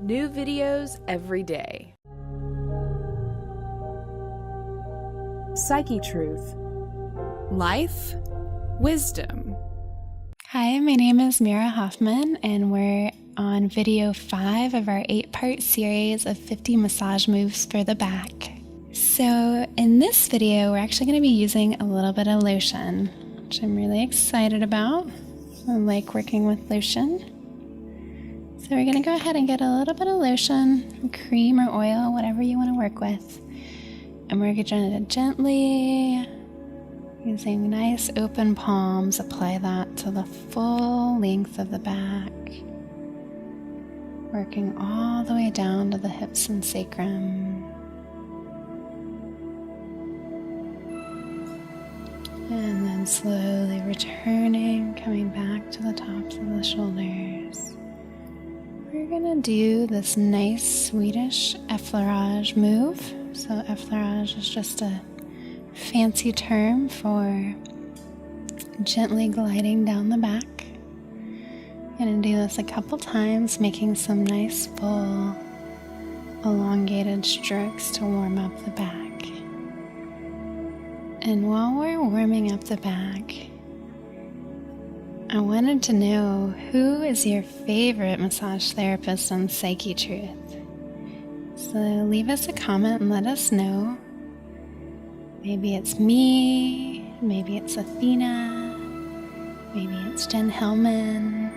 New videos every day. Psyche Truth. Life, wisdom. Hi, my name is Mira Hoffman, and we're on video 5 of our 8-part series of 50 massage moves for the back. So in this video, we're actually going to be using a little bit of lotion, which I'm really excited about. I like working with lotion. So we're going to go ahead and get a little bit of lotion, cream or oil, whatever you want to work with. And we're going to gently, using nice open palms, apply that to the full length of the back. Working all the way down to the hips and sacrum. And then slowly returning, coming back to the tops of the shoulders. We're gonna do this nice Swedish effleurage move. So effleurage is just a fancy term for gently gliding down the back. I'm gonna do this a couple times, making some nice full elongated strokes to warm up the back. And while we're warming up the back, I wanted to know, who is your favorite massage therapist on Psyche Truth? So leave us a comment and let us know. Maybe it's me, maybe it's Athena, maybe it's Jen Hellman,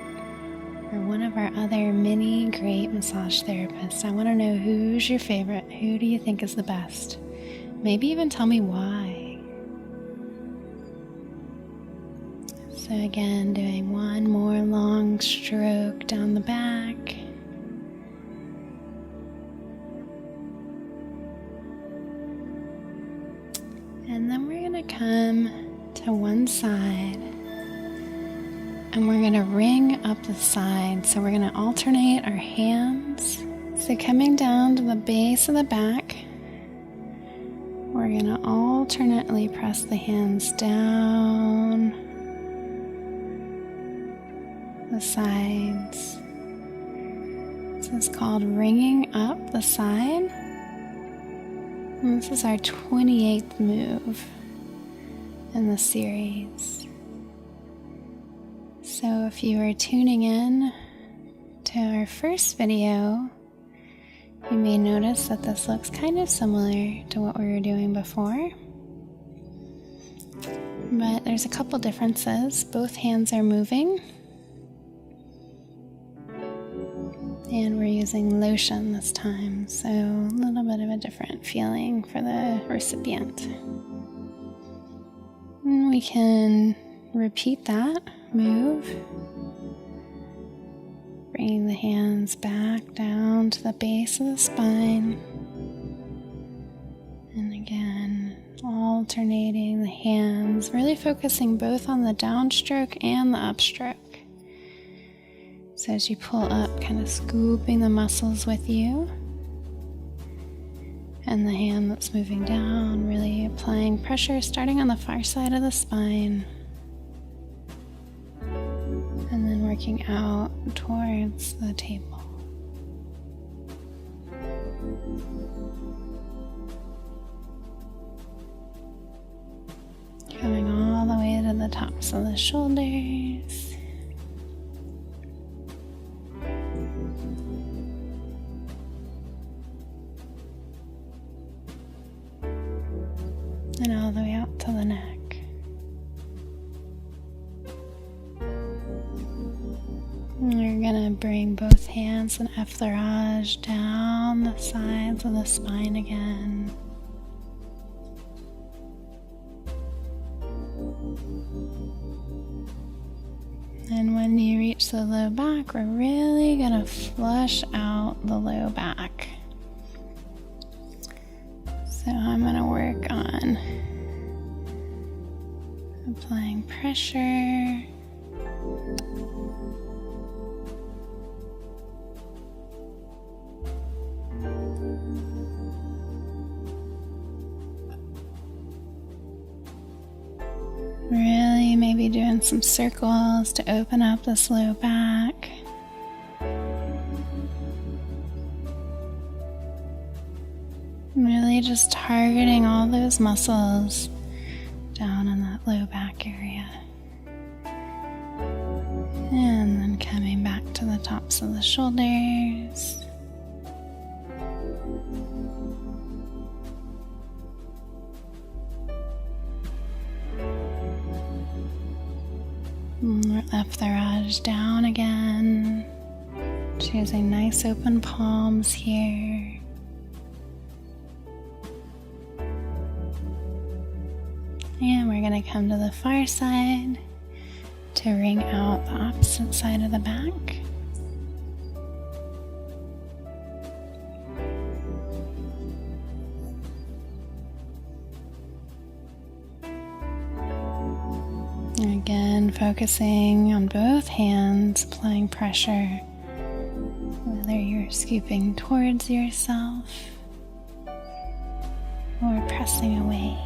or one of our other many great massage therapists. I want to know, who's your favorite? Who do you think is the best? Maybe even tell me why. So again, doing one more long stroke down the back. And then we're going to come to one side and we're going to ring up the side. So we're going to alternate our hands. So coming down to the base of the back, we're going to alternately press the hands down the sides. This is called ringing up the side. And this is our 28th move in the series. So if you are tuning in to our first video, you may notice that this looks kind of similar to what we were doing before. But there's a couple differences. Both hands are moving. And we're using lotion this time, so a little bit of a different feeling for the recipient. And we can repeat that move, bringing the hands back down to the base of the spine. And again, alternating the hands, really focusing both on the downstroke and the upstroke. So as you pull up, kind of scooping the muscles with you. And the hand that's moving down, really applying pressure, starting on the far side of the spine. And then working out towards the table. Coming all the way to the tops of the shoulders. And all the way out to the neck. We're going to bring both hands in effleurage down the sides of the spine again. And when you reach the low back, we're really going to flush out the low back. So I'm going to work on applying pressure. Really maybe doing some circles to open up this low back. Really just targeting all those muscles down in that low back area. And then coming back to the tops of the shoulders. Lift the raj down again, choosing nice open palms here. And we're going to come to the far side to wring out the opposite side of the back. Again, focusing on both hands, applying pressure, whether you're scooping towards yourself or pressing away.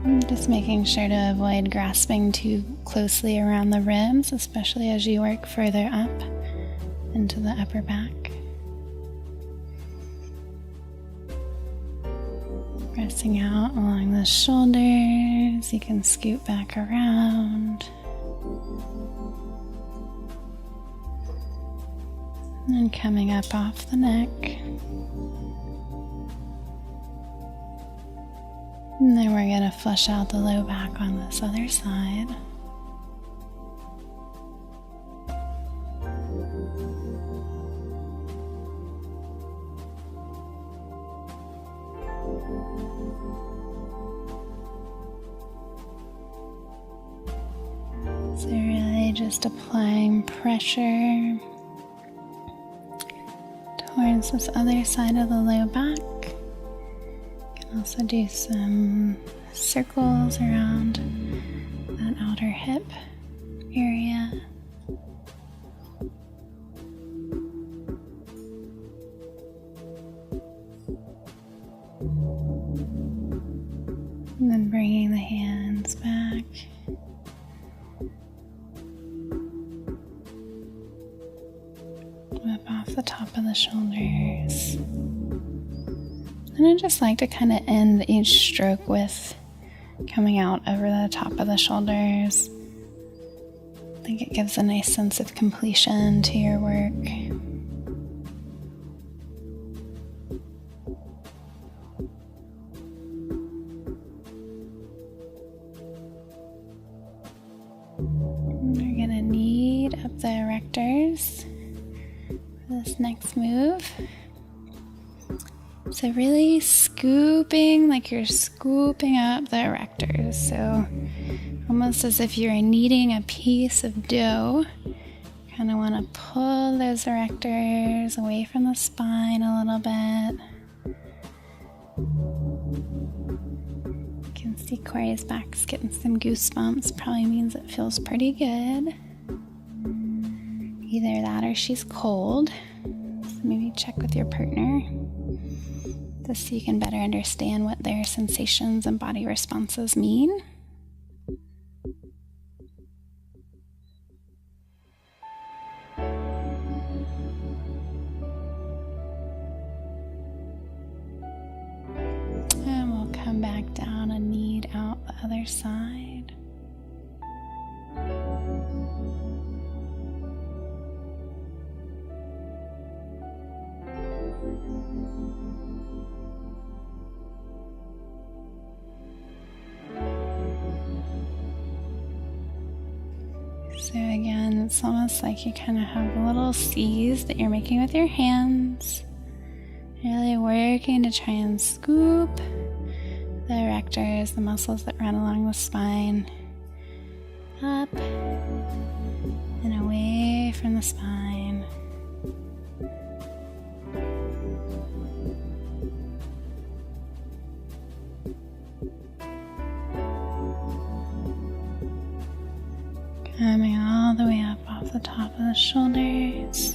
And just making sure to avoid grasping too closely around the ribs, especially as you work further up into the upper back. Pressing out along the shoulders, you can scoot back around. And then coming up off the neck. And then we're going to flush out the low back on this other side. So really just applying pressure towards this other side of the low back. You can also do some circles around that outer hip area. And then bringing the hands back. Up off the top of the shoulders. And I just like to kind of end each stroke with coming out over the top of the shoulders. I think it gives a nice sense of completion to your work. We're going to knead up the erectors for this next move. So really scooping, like you're scooping up the erectors. So almost as if you're kneading a piece of dough. Kind of want to pull those erectors away from the spine a little bit. You can see Corey's back's getting some goosebumps. Probably means it feels pretty good. Either that or she's cold. So maybe check with your partner, just so you can better understand what their sensations and body responses mean. And we'll come back down and knead out the other side. So again, it's almost like you kind of have little C's that you're making with your hands. Really working to try and scoop the erectors, the muscles that run along the spine, up and away from the spine. Coming all the way up off the top of the shoulders.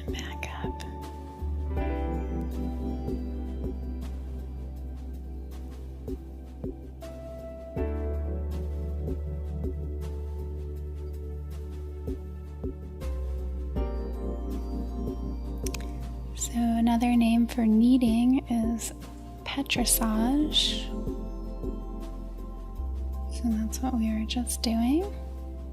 And back up. another name for kneading is petrissage. So that's what we were just doing.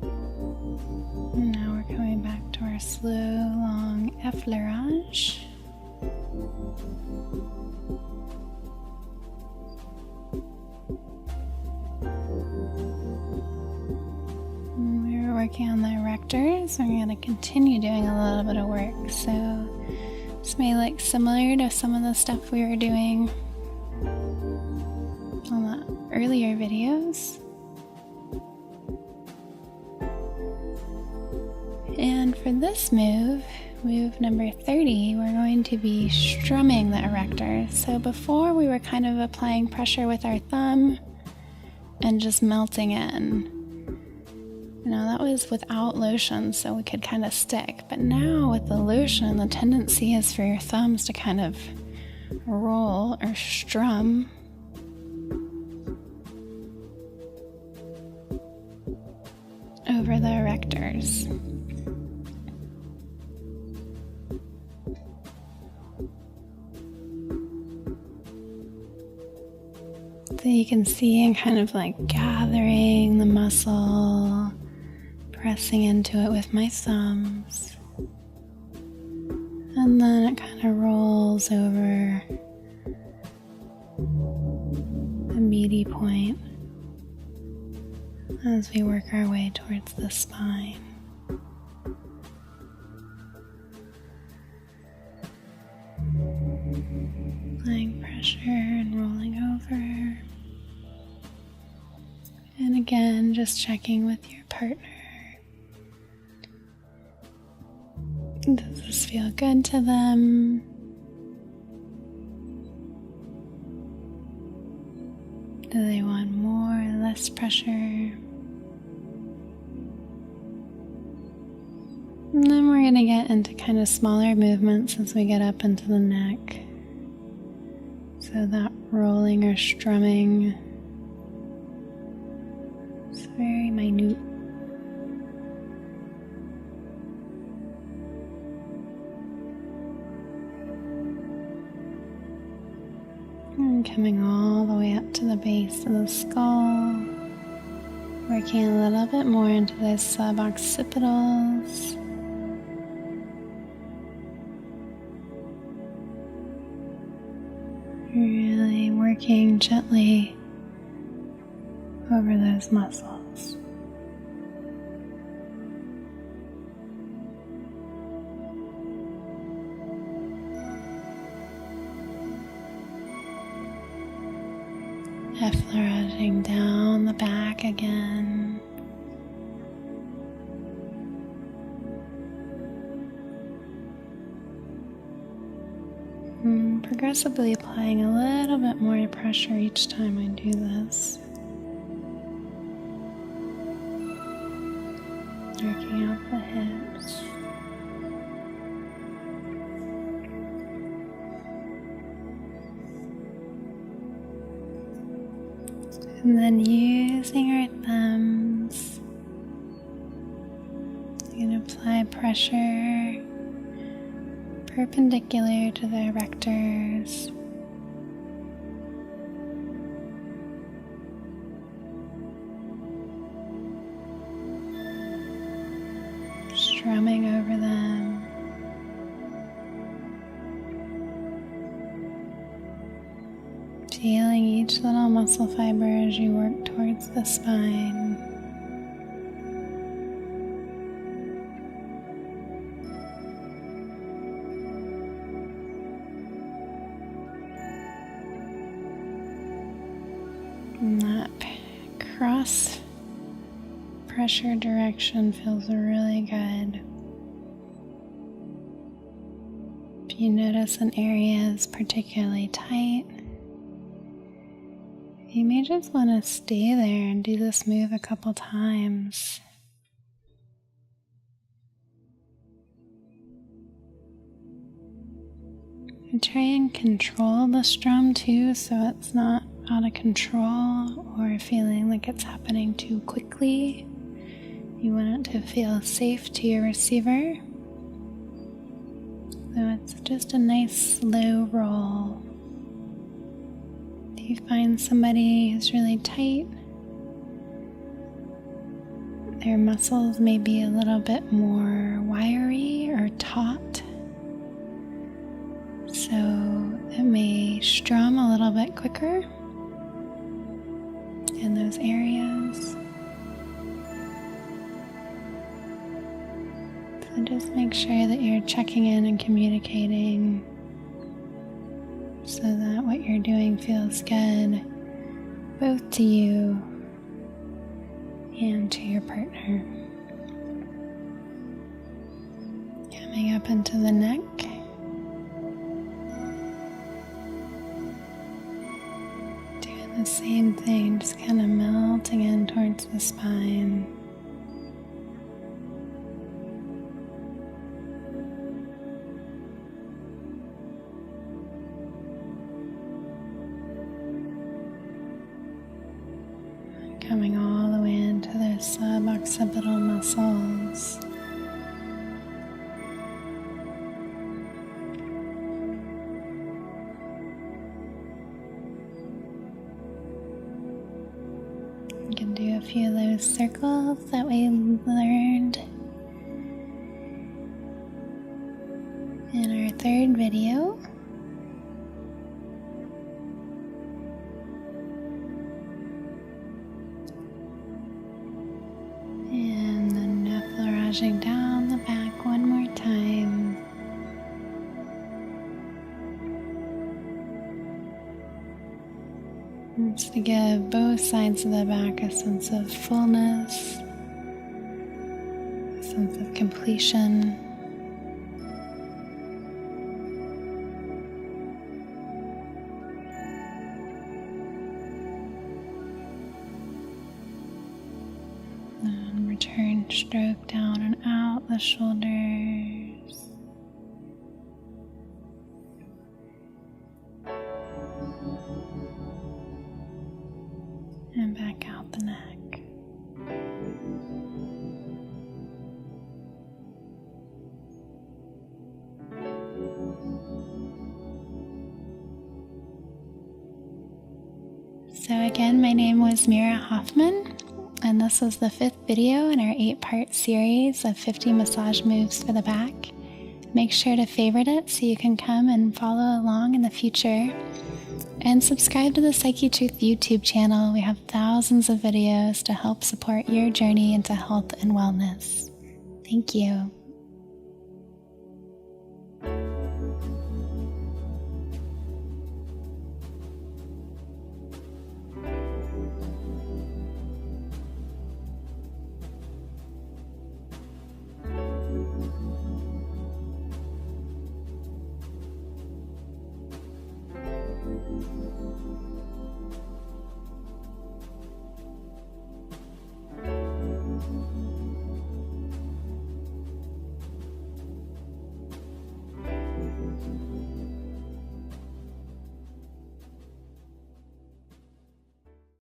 And now we're coming back to our slow, long effleurage. We were working on the erectors. We're going to continue doing a little bit of work. So this may look similar to some of the stuff we were doing on the earlier videos. And for this move number 30, we're going to be strumming the erectors. So before we were kind of applying pressure with our thumb and just melting in. You know, that was without lotion, so we could kind of stick. But now with the lotion, the tendency is for your thumbs to kind of roll or strum. Over the erectors. So you can see I'm kind of like gathering the muscle, pressing into it with my thumbs. And then it kind of rolls over the meaty point as we work our way towards the spine. Applying pressure and rolling over. And again, just checking with your partner. Does this feel good to them? Do they want more or less pressure? And then we're going to get into kind of smaller movements as we get up into the neck. So that rolling or strumming is very minute. And coming all the way up to the base of the skull, working a little bit more into those suboccipitals. Really working gently over those muscles. Effleuraging down the back again. Progressively applying a little bit more pressure each time I do this. Working out the hips. And then using our thumbs, you can apply pressure perpendicular to the erectors. Strumming over them. Feeling each little muscle fiber as you work towards the spine. And that cross pressure direction feels really good. If you notice an area is particularly tight, you may just want to stay there and do this move a couple times. And try and control the strum too, so it's not out of control or feeling like it's happening too quickly. You want it to feel safe to your receiver. So So it's just a nice slow roll. If you find somebody who's really tight, their muscles may be a little bit more wiry or taut, so it may strum a little bit quicker in those areas. So just make sure that you're checking in and communicating so that what you're doing feels good both to you and to your partner. Coming up into the neck. Doing the same thing, just kind of melting in towards the spine. Coming all the way into the suboccipital muscles. You can do a few of those circles that we learned in our third video. Down the back one more time. Just to give both sides of the back a sense of fullness, a sense of completion. Turn stroke down and out the shoulders. And back out the neck. So again, my name was Mira Hoffman. And this was the 5th video in our 8-part series of 50 massage moves for the back. Make sure to favorite it so you can come and follow along in the future. And subscribe to the Psyche Truth YouTube channel. We have thousands of videos to help support your journey into health and wellness. Thank you.